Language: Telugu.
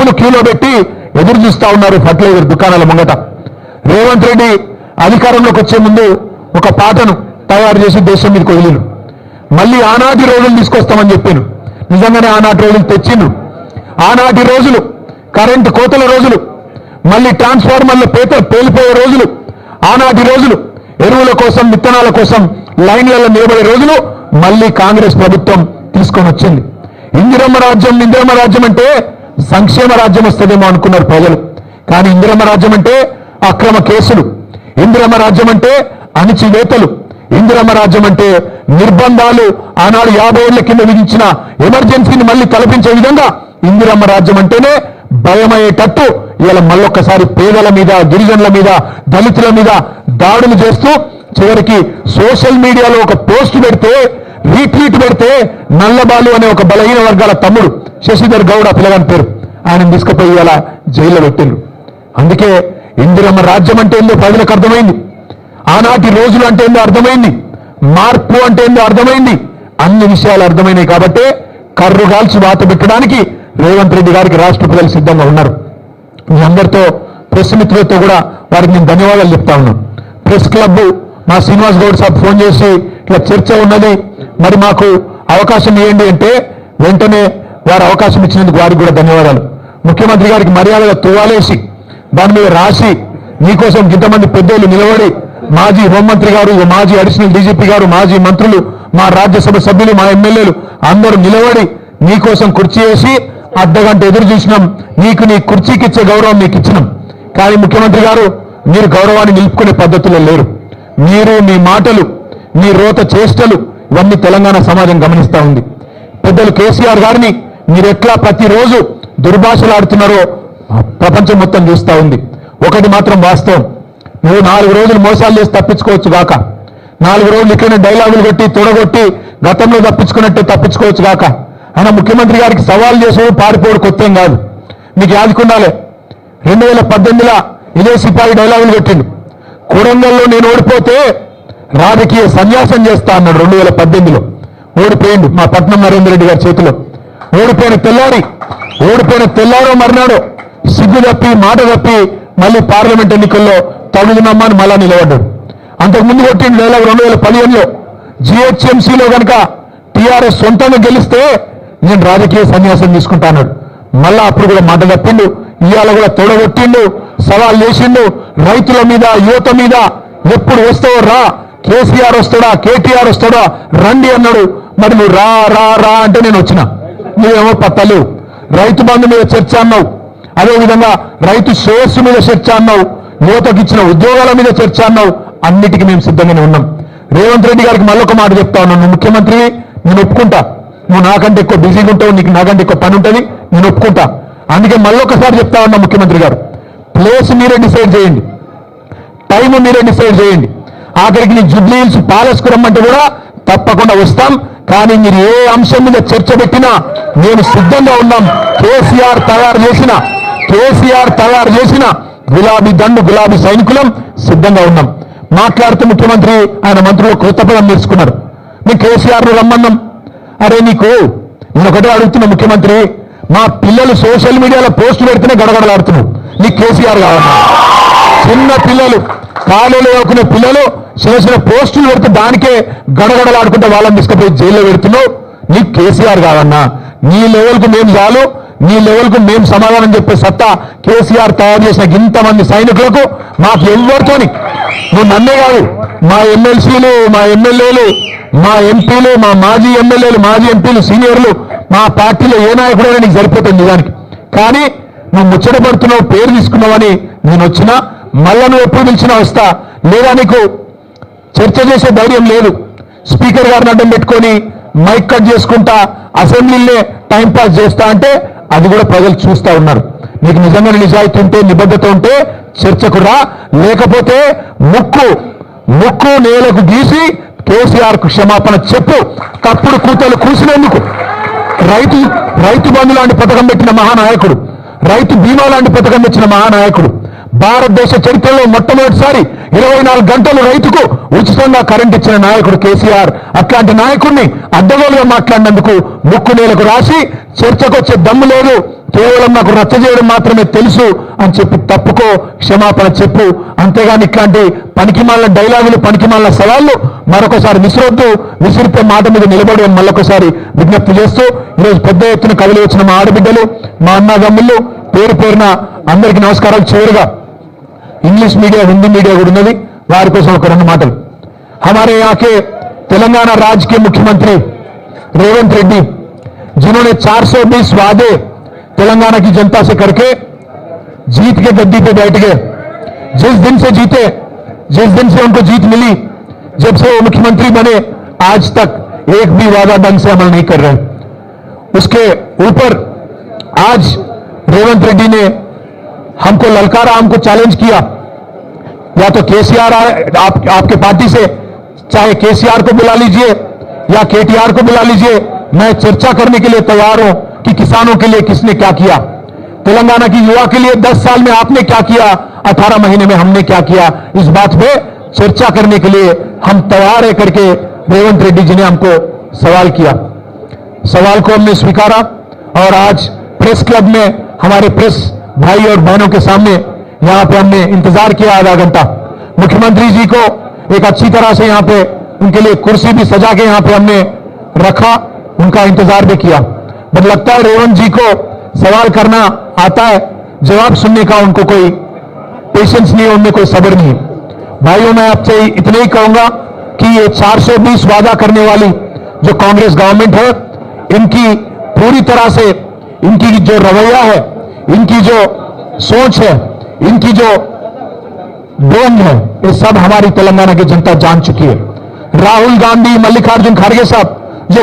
పప్పును క్యూలో పెట్టి ఎదురు చూస్తా ఉన్నారు ఫర్టిలైజర్ దుకాణాల ముంగట. రేవంత్ రెడ్డి అధికారంలోకి వచ్చే ముందు ఒక పాటను తయారు చేసి దేశం మీదకి వదిలిను. మళ్ళీ ఆనాటి రోజులు తీసుకొస్తామని చెప్పాను. నిజంగానే ఆనాటి రోజులు తెచ్చిండు. ఆనాటి రోజులు కరెంటు కోతల రోజులు, మళ్ళీ ట్రాన్స్ఫార్మర్ల పేలిపోయే రోజులు, ఆనాటి రోజులు ఎరువుల కోసం విత్తనాల కోసం లైన్లలో నిలబడే రోజులు మళ్ళీ కాంగ్రెస్ ప్రభుత్వం తీసుకొని వచ్చింది. ఇందిరమ్మ రాజ్యం అంటే సంక్షేమ రాజ్యం వస్తుందేమో అనుకున్నారు ప్రజలు. కానీ ఇందిరమ్మ రాజ్యం అంటే అక్రమ కేసులు, ఇందిరమ్మ రాజ్యం అంటే అణిచివేతలు, ఇందిరమ్మ రాజ్యం అంటే నిర్బంధాలు. ఆనాడు 50 ఏళ్ల కింద విధించిన ఎమర్జెన్సీని మళ్ళీ తలపించే విధంగా ఇందిరమ్మ రాజ్యం అంటేనే భయమయ్యేటట్టు ఇవాళ మళ్ళొక్కసారి పేదల మీద, గిరిజనుల మీద, దళితుల మీద దాడులు చేస్తూ చివరికి సోషల్ మీడియాలో ఒక పోస్ట్ పెడితే, రీట్వీట్ పెడితే నల్లబాలు అనే ఒక బలహీన వర్గాల తమ్ముడు శశిధర్ గౌడ పిల్లగాని పేరు, ఆయన తీసుకుపోయి ఇలా జైల్లో పెట్టిండ్రు. అందుకే ఇందిరమ్మ రాజ్యం అంటే ఏందో ప్రజలకు అర్థమైంది. ఆనాటి రోజులు అంటే ఏందో అర్థమైంది. మార్పు అంటే ఏందో అర్థమైంది. అన్ని విషయాలు అర్థమైనాయి. కాబట్టి కర్రుగాల్చి వాత పెట్టడానికి రేవంత్ రెడ్డి గారికి రాష్ట్ర ప్రజలు సిద్ధంగా ఉన్నారు. మీ అందరితో ప్రెస్ మిత్రులతో కూడా వారికి నేను ధన్యవాదాలు చెప్తా ఉన్నాను. ప్రెస్ క్లబ్ మా శ్రీనివాస్ గౌడ్ సాబ్ ఫోన్ చేసి ఇట్లా చర్చ ఉన్నది, మరి మాకు అవకాశం ఇవ్వండి అంటే వెంటనే వారు అవకాశం ఇచ్చినందుకు వారికి కూడా ధన్యవాదాలు. ముఖ్యమంత్రి గారికి మర్యాదగా తువాలేసి దాని మీద రాసి మీకోసం ఇంతమంది పెద్దోళ్ళు నిలబడి, మాజీ హోంమంత్రి గారు, మాజీ అడిషనల్ డీజీపీ గారు, మాజీ మంత్రులు, మా రాజ్యసభ సభ్యులు, మా ఎమ్మెల్యేలు అందరూ నిలబడి మీకోసం కుర్చీ వేసి అర్ధగంట ఎదురు చూసినాం. నీకు నీ కుర్చీకి ఇచ్చే గౌరవం మీకు ఇచ్చినాం. కానీ ముఖ్యమంత్రి గారు మీరు గౌరవాన్ని నిలుపుకునే పద్ధతిలో లేరు. మీరు మీ మాటలు, మీ రోత చేష్టలు ఇవన్నీ తెలంగాణ సమాజం గమనిస్తూ ఉంది. పెద్దలు కేసీఆర్ గారిని మీరు ఎట్లా ప్రతిరోజు దుర్భాషలాడుతున్నారో ప్రపంచం మొత్తం చూస్తూ ఉంది. ఒకటి మాత్రం వాస్తవం, నువ్వు 4 రోజులు మోసాలు చేసి తప్పించుకోవచ్చు గాక, 4 రోజులు ఇక్కడనే డైలాగులు కొట్టి తొడగొట్టి గతంలో తప్పించుకున్నట్టే తప్పించుకోవచ్చు గాక. ఆయన ముఖ్యమంత్రి గారికి సవాల్ చేసే పారిపోవడం కొత్త కాదు. మీకు యాదుకుండాలి, 2018లో ఇదే సిపాయి డైలాగులు పెట్టిండు. కొడంగల్లో నేను ఓడిపోతే రాజకీయ సన్యాసం చేస్తా అన్నాడు. 2018లో ఓడిపోయిండు మా పట్నం నరేందర్ రెడ్డి గారి చేతిలో. ఓడిపోయిన తెల్లారో మర్నాడో సిగ్గు తప్పి మాట తప్పి మళ్ళీ పార్లమెంట్ ఎన్నికల్లో తగులునమ్మని మళ్ళా నిలబడ్డాడు. అంతకుముందు కొట్టిన డైలాగ్ 2015లో జిహెచ్ఎంసీలో కనుక టీఆర్ఎస్ సొంతంగా గెలిస్తే నేను రాజకీయ సన్యాసం తీసుకుంటా అన్నాడు. మళ్ళా అప్పుడు కూడా మాట తప్పిండు. ఇవాళ కూడా తొడగొట్టిండు, సవాల్ చేసిండు. రైతుల మీద, యువత మీద ఎప్పుడు వస్తావో రా, కేసీఆర్ వస్తాడా, కేటీఆర్ వస్తాడా, రండి అన్నాడు. మరి నువ్వు రా రా రా అంటే నేను వచ్చినా, నువ్వేమో పత్తలు. రైతు బంధు మీద చర్చ అన్నావు, అదేవిధంగా రైతు శ్రేయస్సు మీద చర్చ అన్నావు, యువతకు ఇచ్చిన ఉద్యోగాల మీద చర్చ అన్నావు. అన్నిటికీ మేము సిద్ధంగానే ఉన్నాం. రేవంత్ రెడ్డి గారికి మళ్ళొక మాట చెప్తా ఉన్నాను, నువ్వు ముఖ్యమంత్రి, నేను ఒప్పుకుంటా. నువ్వు నాకంటే ఎక్కువ బిజీగా ఉంటావు, నీకు నాకంటే ఎక్కువ పని ఉంటుంది, నేను ఒప్పుకుంటా. అందుకే మళ్ళొకసారి చెప్తా ఉన్నా ముఖ్యమంత్రి గారు, ప్లేస్ మీరే డిసైడ్ చేయండి, టైం మీరే డిసైడ్ చేయండి. ఆఖరికి నీ జూబ్లీ హిల్స్ ప్యాలెస్కు రమ్మంటే కూడా తప్పకుండా వస్తాం. కానీ మీరు ఏ అంశం మీద చర్చ పెట్టినా నేను సిద్ధంగా ఉన్నాం. కేసీఆర్ తయారు చేసిన గులాబీ దండు, గులాబీ సైనికులం సిద్ధంగా ఉన్నాం. మాట్లాడుతూ ముఖ్యమంత్రి ఆయన మంత్రులు కొత్త పదం నేర్చుకున్నారు. మీ కేసీఆర్ను రమ్మన్నాం. అరే నీకు నేను ఒకటే అడుగుతున్నా ముఖ్యమంత్రి, మా పిల్లలు సోషల్ మీడియాలో పోస్టులు పెడితేనే గడగడలాడుతున్నావు, నీకు కేసీఆర్ కావాలన్నా? చిన్న పిల్లలు, కాలేజీలో చదువుకునే పిల్లలు చిన్న పోస్టులు పెడితే దానికే గడగడలాడుకుంటే వాళ్ళని తీసుకుపోయి జైల్లో పెడుతున్నావు, నీకు కేసీఆర్ కావన్నా? నీ లెవెల్కు మేము చాలు, నీ లెవెల్కు మేము సమాధానం చెప్పే సత్తా కేసీఆర్ తయారు చేసిన ఇంతమంది సైనికులకు మాకు ఎవరితోని, నువ్వు నన్నే కాదు, మా ఎమ్మెల్సీలు, మా ఎమ్మెల్యేలు, మా ఎంపీలు, మా మాజీ ఎమ్మెల్యేలు, మాజీ ఎంపీలు, సీనియర్లు, మా పార్టీలో ఏ నాయకుడైనా నీకు సరిపోతుంది నిజానికి. కానీ నువ్వు ముచ్చట పడుతున్నావు, పేరు తీసుకున్నావని నేను వచ్చినా, మళ్ళా నువ్వు ఎప్పుడు పిలిచినా వస్తా. లేదా నీకు చర్చ చేసే ధైర్యం లేదు, స్పీకర్ గారిని అడ్డం పెట్టుకొని మైక్ కట్ చేసుకుంటా అసెంబ్లీలే టైంపాస్ చేస్తా అంటే అది కూడా ప్రజలు చూస్తా ఉన్నారు. నీకు నిజంగా నిజాయితీ ఉంటే, నిబద్ధత ఉంటే చర్చకు రా, లేకపోతే ముక్కు నేలకు గీసి కేసీఆర్కు క్షమాపణ చెప్పు. తప్పుడు కూతలు కూసినందుకు రైతు బంధు లాంటి పథకం పెట్టిన మహానాయకుడు, రైతు బీమా లాంటి పథకం తెచ్చిన మహానాయకుడు, భారతదేశ చరిత్రలో మొట్టమొదటిసారి 24 గంటలు రైతుకు ఉచితంగా కరెంట్ ఇచ్చిన నాయకుడు కేసీఆర్. అట్లాంటి నాయకుడిని అడ్డగోలుగా మాట్లాడినందుకు ముక్కు నేలకు రాసి చర్చకొచ్చే దమ్ము లేదు, కేవలం నాకు రచ్చ చేయడం మాత్రమే తెలుసు అని చెప్పి తప్పుకో, క్షమాపణ చెప్పు. అంతేగాని ఇట్లాంటి పనికిమాలిన డైలాగులు, పనికిమాలిన సవాళ్లు మరొకసారి విసిరొద్దు. విసిరితే మాట మీద నిలబడి మళ్ళొకసారి విజ్ఞప్తి చేస్తూ, ఈరోజు పెద్ద ఎత్తున కదిలి వచ్చిన మా ఆడబిడ్డలు, మా అన్నదమ్ముళ్ళు పేరు పేరున అందరికీ నమస్కారాలు. చివరిగా ఇంగ్లీష్ మీడియా, హిందీ మీడియా కూడా ఉన్నది, వారి కోసం ఒక రెండు మాటలు. हमारे यहाँ के तेलंगाना राज्य के मुख्यमंत्री रेवंत रेड्डी, जिन्होंने 420 वादे तेलंगाना की जनता से करके जीत के गद्दी पे बैठ गए, जिस दिन से जीते, जिस दिन से उनको जीत मिली, जब से वो मुख्यमंत्री बने आज तक एक भी वादा ढंग से अमल नहीं कर रहे. उसके ऊपर आज रेवंत रेड्डी ने हमको ललकारा, हमको चैलेंज किया, या तो केसीआर आपके पार्टी से, चाहे केसीआर को बुला लीजिए या केटीआर को बुला लीजिए, मैं चर्चा करने के लिए तैयार हूं कि किसानों के लिए किसने क्या किया, तेलंगाना की युवा के लिए 10 साल में आपने क्या किया, 18 महीने में हमने क्या किया, इस बात पे चर्चा करने के लिए हम तैयार है करके रेवंत रेड्डी जी ने हमको सवाल किया. सवाल को हमने स्वीकारा और आज प्रेस क्लब में हमारे प्रेस भाई और बहनों के सामने यहां पे हमने इंतजार किया आधा घंटा. मुख्यमंत्री जी को एक अच्छी तरह से यहां पे उनके लिए कुर्सी भी सजा के यहां पे हमने रखा, उनका इंतजार भी किया. बट लगता है रेवंत जी को सवाल करना आता है, जवाब सुनने का उनको कोई पेशेंस नहीं है, उनमें कोई सब्र नहीं है. भाइयों, मैं आपसे इतना ही कहूंगा कि ये 420 वादा करने वाली जो कांग्रेस गवर्नमेंट है, इनकी पूरी तरह से, इनकी जो रवैया है, इनकी जो सोच है, इनकी जो ढोंग है, ये सब हमारी तेलंगाना की जनता जान चुकी है. राहुल गांधी, मल्लिकार्जुन खड़गे साहब जो